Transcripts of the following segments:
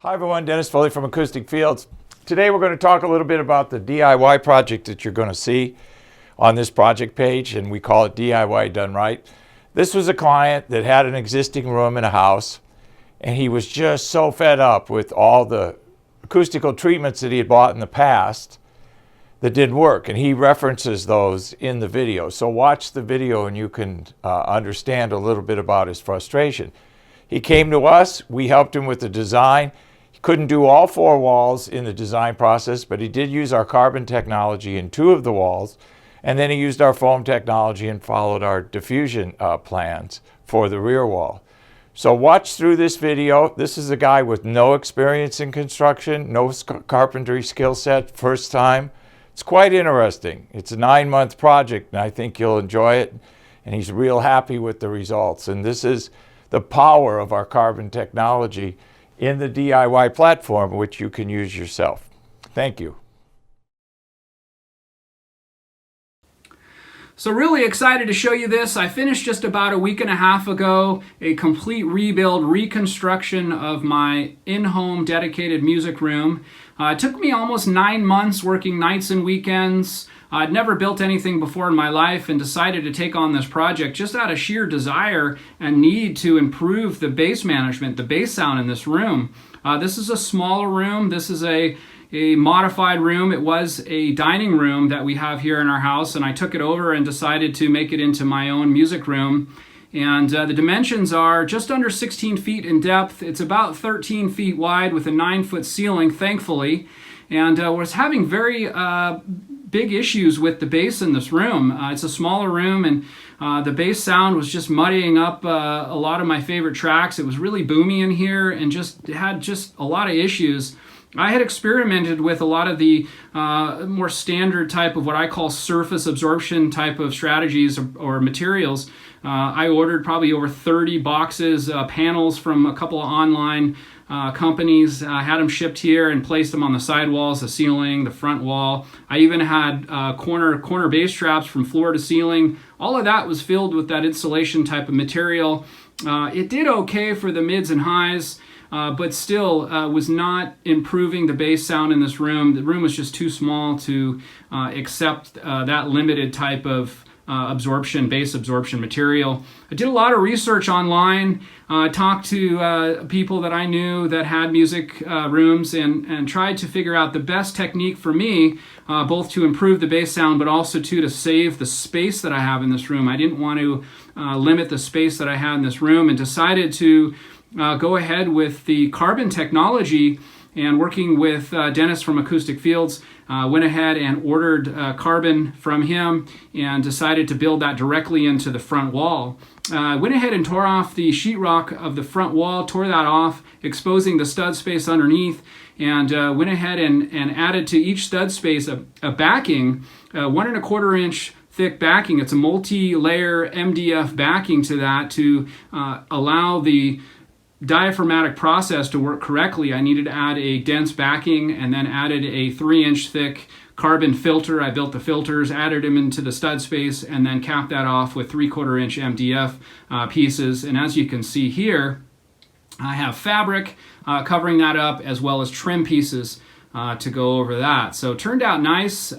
Hi everyone, Dennis Foley from Acoustic Fields. Today we're going to talk a little bit about the DIY project that you're going to see on this project page, and we call it DIY Done Right. This was a client that had an existing room in a house, and he was just so fed up with all the acoustical treatments that he had bought in the past that didn't work, and he references those in the video. So watch the video and you can understand a little bit about his frustration. He came to us, we helped him with the design. He couldn't do all 4 walls in the design process, but he did use our carbon technology in 2 of the walls, and then he used our foam technology and followed our diffusion plans for the rear wall. So watch through this video. This is a guy with no experience in construction, no carpentry skill set, first time. It's quite interesting. It's a 9-month project, and I think you'll enjoy it, and he's real happy with the results. And this is the power of our carbon technology in the DIY platform, which you can use yourself. Thank you. So really excited to show you this. I finished just about a week and a half ago a complete rebuild, reconstruction of my in-home dedicated music room. It took me almost 9 months working nights and weekends. I'd never built anything before in my life and decided to take on this project just out of sheer desire and need to improve the bass management, the bass sound in this room. This is a smaller room. This is a modified room. It was a dining room that we have here in our house, and I took it over and decided to make it into my own music room. And the dimensions are just under 16 feet in depth. It's about 13 feet wide with a 9-foot ceiling, thankfully. And was having very big issues with the bass in this room. It's a smaller room, and the bass sound was just muddying up a lot of my favorite tracks. It was really boomy in here and had a lot of issues. I had experimented with a lot of the more standard type of what I call surface absorption type of strategies or materials. I ordered probably over 30 boxes, panels from a couple of online companies. I had them shipped here and placed them on the side walls, the ceiling, the front wall. I even had corner bass traps from floor to ceiling. All of that was filled with that insulation type of material. It did okay for the mids and highs. But still was not improving the bass sound in this room. The room was just too small to accept that limited type of bass absorption material. I did a lot of research online, talked to people that I knew that had music rooms and tried to figure out the best technique for me, both to improve the bass sound but also to save the space that I have in this room. I didn't want to limit the space that I had in this room, and decided to go ahead with the carbon technology. And working with Dennis from Acoustic Fields, went ahead and ordered carbon from him and decided to build that directly into the front wall. Went ahead and tore off the sheetrock of the front wall, tore that off, exposing the stud space underneath, and went ahead and added to each stud space a backing, 1 1/4 inch thick backing. It's a multi-layer MDF backing to that to allow the diaphragmatic process to work correctly. I needed to add a dense backing and then added a 3-inch thick carbon filter. I built the filters, added them into the stud space, and then capped that off with 3/4 inch MDF pieces. And as you can see here, I have fabric covering that up as well as trim pieces to go over that. So it turned out nice.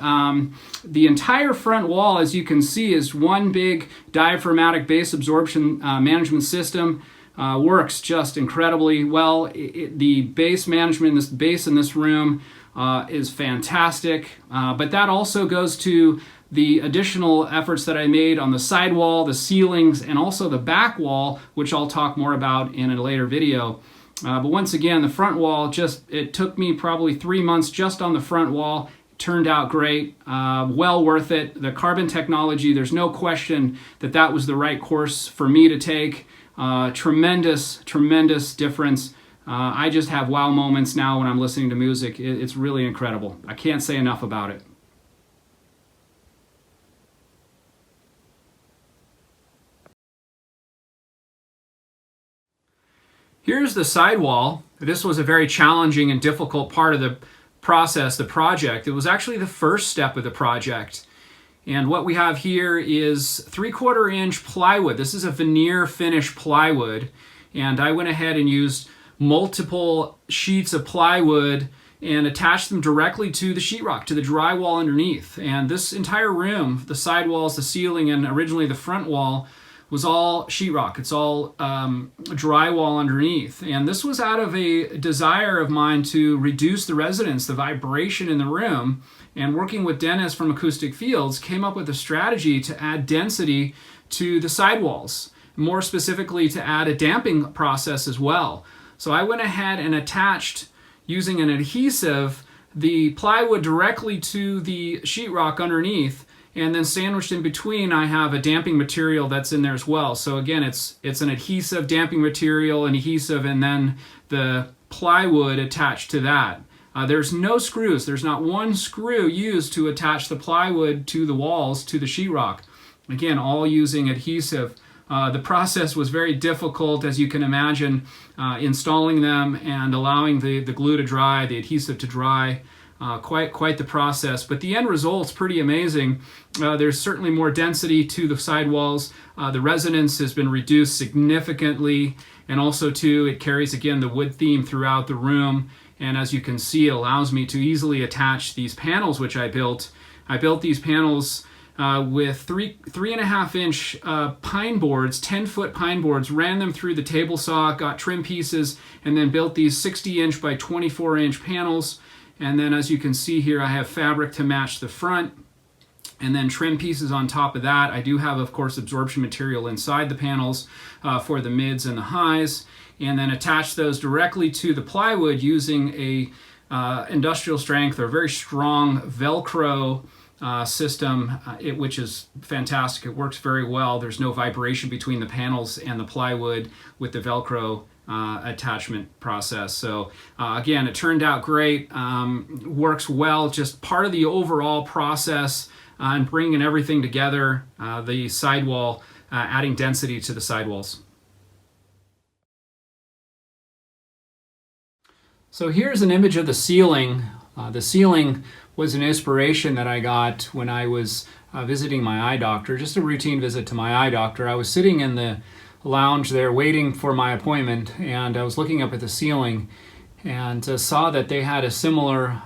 The entire front wall, as you can see, is one big diaphragmatic bass absorption management system. Works just incredibly well. The bass management, this bass in this room is fantastic, but that also goes to the additional efforts that I made on the side wall, the ceilings, and also the back wall, which I'll talk more about in a later video. But once again, the front wall, it took me probably 3 months just on the front wall. Turned out great, well worth it. The carbon technology, there's no question that was the right course for me to take. Tremendous difference. I just have wow moments now when I'm listening to music. It's really incredible. I can't say enough about it. Here's the sidewall. This was a very challenging and difficult part of the process, the project. It was actually the first step of the project. And what we have here is 3/4 inch plywood. This is a veneer finish plywood. And I went ahead and used multiple sheets of plywood and attached them directly to the sheetrock, to the drywall underneath. And this entire room, the side walls, the ceiling, and originally the front wall, was all sheetrock. It's all drywall underneath. And this was out of a desire of mine to reduce the resonance, the vibration in the room. And working with Dennis from Acoustic Fields, came up with a strategy to add density to the sidewalls, more specifically to add a damping process as well. So I went ahead and attached, using an adhesive, the plywood directly to the sheetrock underneath, and then sandwiched in between I have a damping material that's in there as well. So again, it's an adhesive, damping material, an adhesive, and then the plywood attached to that. There's no screws. There's not one screw used to attach the plywood to the walls, to the sheetrock. Again, all using adhesive. The process was very difficult, as you can imagine, installing them and allowing the glue to dry, the adhesive to dry. Quite the process, but the end result's pretty amazing. There's certainly more density to the sidewalls. The resonance has been reduced significantly, and also too, it carries again the wood theme throughout the room. And as you can see, it allows me to easily attach these panels, which I built. I built these panels with 3.5 inch pine boards, 10-foot pine boards, ran them through the table saw, got trim pieces, and then built these 60-inch by 24-inch panels. And then as you can see here, I have fabric to match the front, and then trim pieces on top of that. I do have, of course, absorption material inside the panels for the mids and the highs, and then attach those directly to the plywood using a industrial strength or very strong Velcro system, which is fantastic. It works very well. There's no vibration between the panels and the plywood with the Velcro attachment process. So again, it turned out great, works well, just part of the overall process and bringing everything together, the sidewall, adding density to the sidewalls. So here's an image of the ceiling. The ceiling was an inspiration that I got when I was visiting my eye doctor, just a routine visit to my eye doctor. I was sitting in the lounge there waiting for my appointment, and I was looking up at the ceiling and saw that they had a similar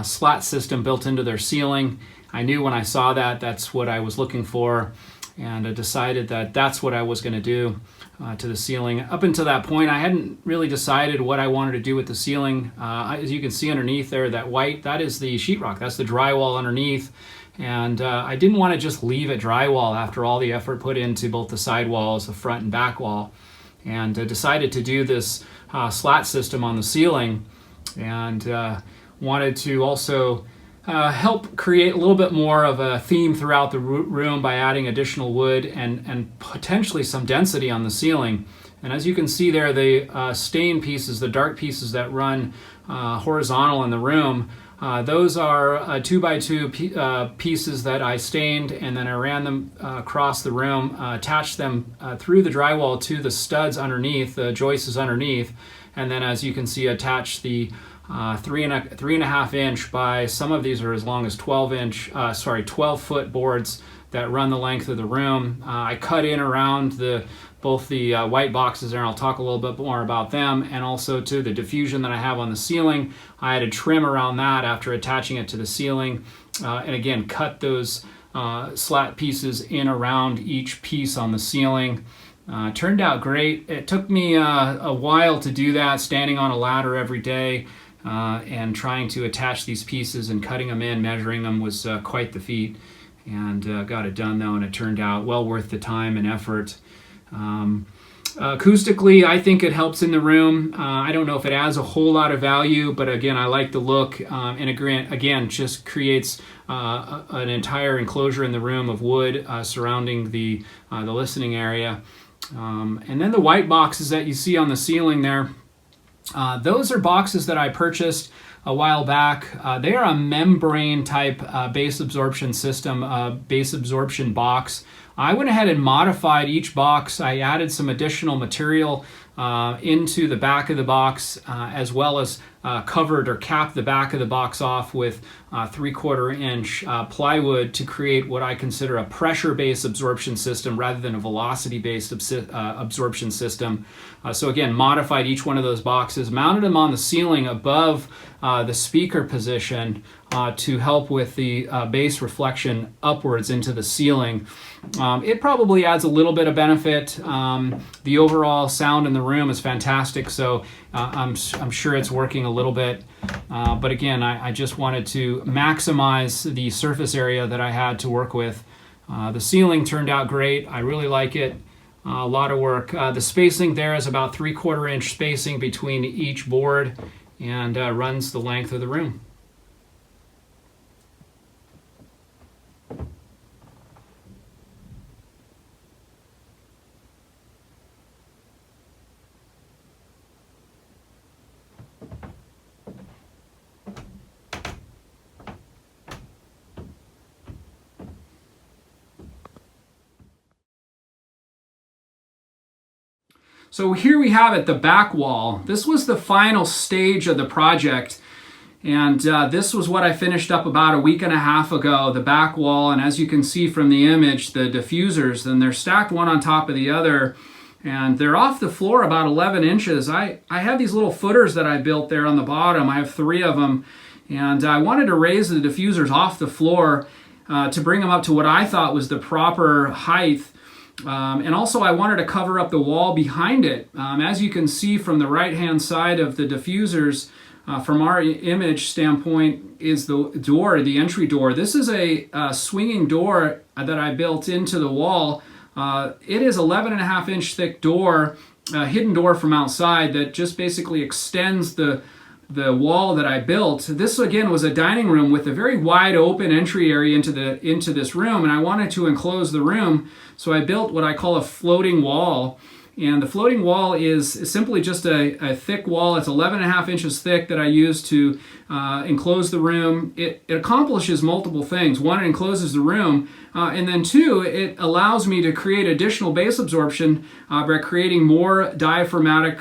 slat system built into their ceiling. I knew when I saw that that's what I was looking for, and I decided that that's what I was going to do to the ceiling. Up until that point, I hadn't really decided what I wanted to do with the ceiling. As you can see underneath there, that white, that is the sheetrock, that's the drywall underneath. And I didn't want to just leave it drywall after all the effort put into both the side walls, the front and back wall, and decided to do this slat system on the ceiling, and wanted to also help create a little bit more of a theme throughout the room by adding additional wood and potentially some density on the ceiling. And as you can see there, the stain pieces, the dark pieces that run horizontal in the room, those are 2x2 pieces that I stained, and then I ran them across the room, attached them through the drywall to the studs underneath, the joists underneath, and then as you can see, attached the 3.5 inch by, some of these are as long as 12 foot boards that run the length of the room. I cut in around both the white boxes there, and I'll talk a little bit more about them, and also to the diffusion that I have on the ceiling. I had to trim around that after attaching it to the ceiling, and again cut those slat pieces in around each piece on the ceiling. Turned out great. It took me a while to do that, standing on a ladder every day and trying to attach these pieces and cutting them in, measuring them was quite the feat, and got it done though, and it turned out well worth the time and effort. Acoustically, I think it helps in the room. I don't know if it adds a whole lot of value, but again, I like the look, and again, just creates an entire enclosure in the room of wood surrounding the listening area. And then the white boxes that you see on the ceiling there, those are boxes that I purchased a while back. They are a membrane type base absorption system, base absorption box. I went ahead and modified each box. I added some additional material into the back of the box, as well as covered or capped the back of the box off with 3/4 inch plywood to create what I consider a pressure-based absorption system rather than a velocity-based absorption system. So again, modified each one of those boxes, mounted them on the ceiling above the speaker position to help with the bass reflection upwards into the ceiling. It probably adds a little bit of benefit. The overall sound in the room is fantastic, so I'm sure it's working a little bit. But again, I just wanted to maximize the surface area that I had to work with. The ceiling turned out great. I really like it. A lot of work. The spacing there is about 3/4 inch spacing between each board and runs the length of the room. So here we have it, the back wall. This was the final stage of the project, and this was what I finished up about a week and a half ago, the back wall. And as you can see from the image, the diffusers, and they're stacked one on top of the other, and they're off the floor about 11 inches. I have these little footers that I built there on the bottom. I have 3 of them, and I wanted to raise the diffusers off the floor to bring them up to what I thought was the proper height. And also I wanted to cover up the wall behind it. As you can see from the right hand side of the diffusers, from our image standpoint, is the door, the entry door. This is a swinging door that I built into the wall. It is 11.5 inch thick door, hidden door from outside that just basically extends the wall that I built. This again was a dining room with a very wide open entry area into this room, and I wanted to enclose the room, so I built what I call a floating wall. And the floating wall is simply just a thick wall. It's 11.5 inches thick that I use to enclose the room. It accomplishes multiple things. One, it encloses the room, and then 2, it allows me to create additional bass absorption by creating more diaphragmatic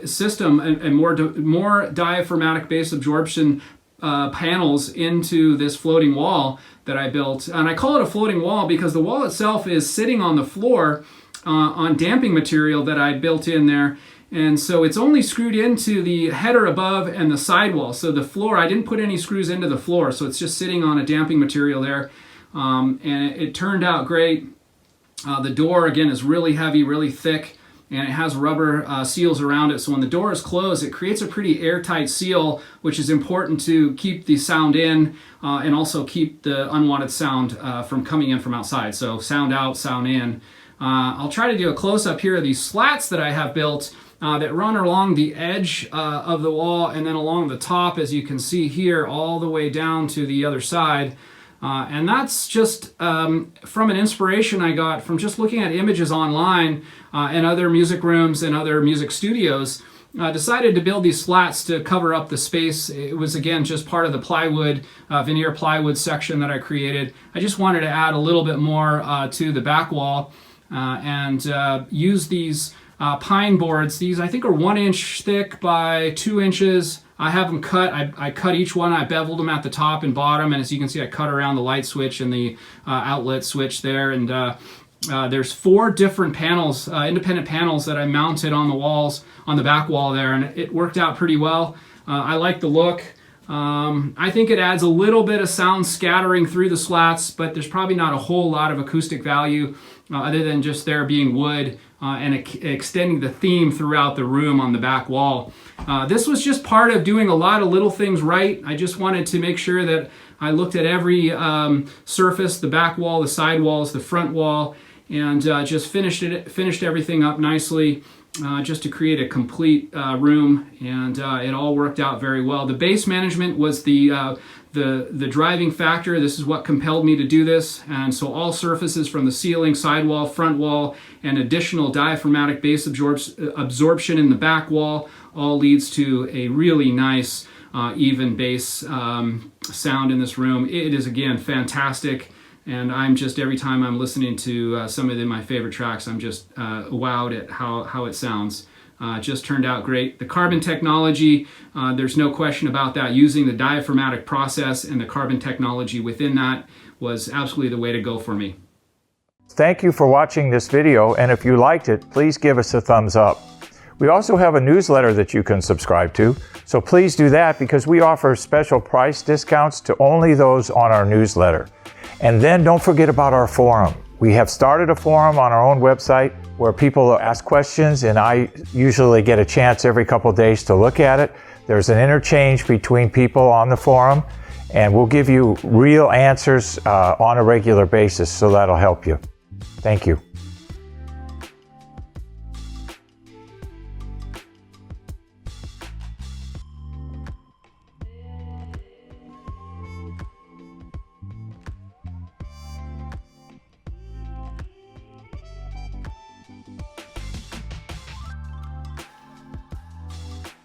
system and more diaphragmatic bass absorption panels into this floating wall that I built. And I call it a floating wall because the wall itself is sitting on the floor on damping material that I built in there, and so it's only screwed into the header above and the sidewall. So the floor, I didn't put any screws into the floor, so it's just sitting on a damping material there, and it turned out great. The door again is really heavy, really thick, and it has rubber seals around it, so when the door is closed it creates a pretty airtight seal, which is important to keep the sound in and also keep the unwanted sound from coming in from outside. So sound out, sound in. I'll try to do a close-up here of these slats that I have built that run along the edge of the wall and then along the top, as you can see here, all the way down to the other side. And that's just from an inspiration I got from just looking at images online and other music rooms and other music studios. I decided to build these slats to cover up the space. It was again just part of the plywood, veneer plywood section that I created. I just wanted to add a little bit more to the back wall. And use these pine boards. These I think are 1 inch thick by 2 inches. I have them cut. I cut each one. I beveled them at the top and bottom, and as you can see I cut around the light switch and the outlet switch there. And there's 4 different panels, independent panels that I mounted on the walls, on the back wall there, and it worked out pretty well. I like the look. I think it adds a little bit of sound scattering through the slats, but there's probably not a whole lot of acoustic value other than just there being wood and extending the theme throughout the room on the back wall. This was just part of doing a lot of little things right. I just wanted to make sure that I looked at every surface, the back wall, the side walls, the front wall, and just finished everything up nicely. Just to create a complete room, and it all worked out very well. The bass management was the driving factor. This is what compelled me to do this, and so all surfaces from the ceiling, sidewall, front wall, and additional diaphragmatic bass absorption in the back wall all leads to a really nice even bass sound in this room. It is again fantastic. And I'm just, every time I'm listening to some of my favorite tracks, I'm just wowed at how it sounds. just turned out great. The carbon technology, there's no question about that. Using the diaphragmatic process and the carbon technology within that was absolutely the way to go for me. Thank you for watching this video, and if you liked it, please give us a thumbs up. We also have a newsletter that you can subscribe to, so please do that because we offer special price discounts to only those on our newsletter. And then don't forget about our forum. We have started a forum on our own website where people ask questions, and I usually get a chance every couple days to look at it. There's an interchange between people on the forum, and we'll give you real answers on a regular basis, so that'll help you. Thank you.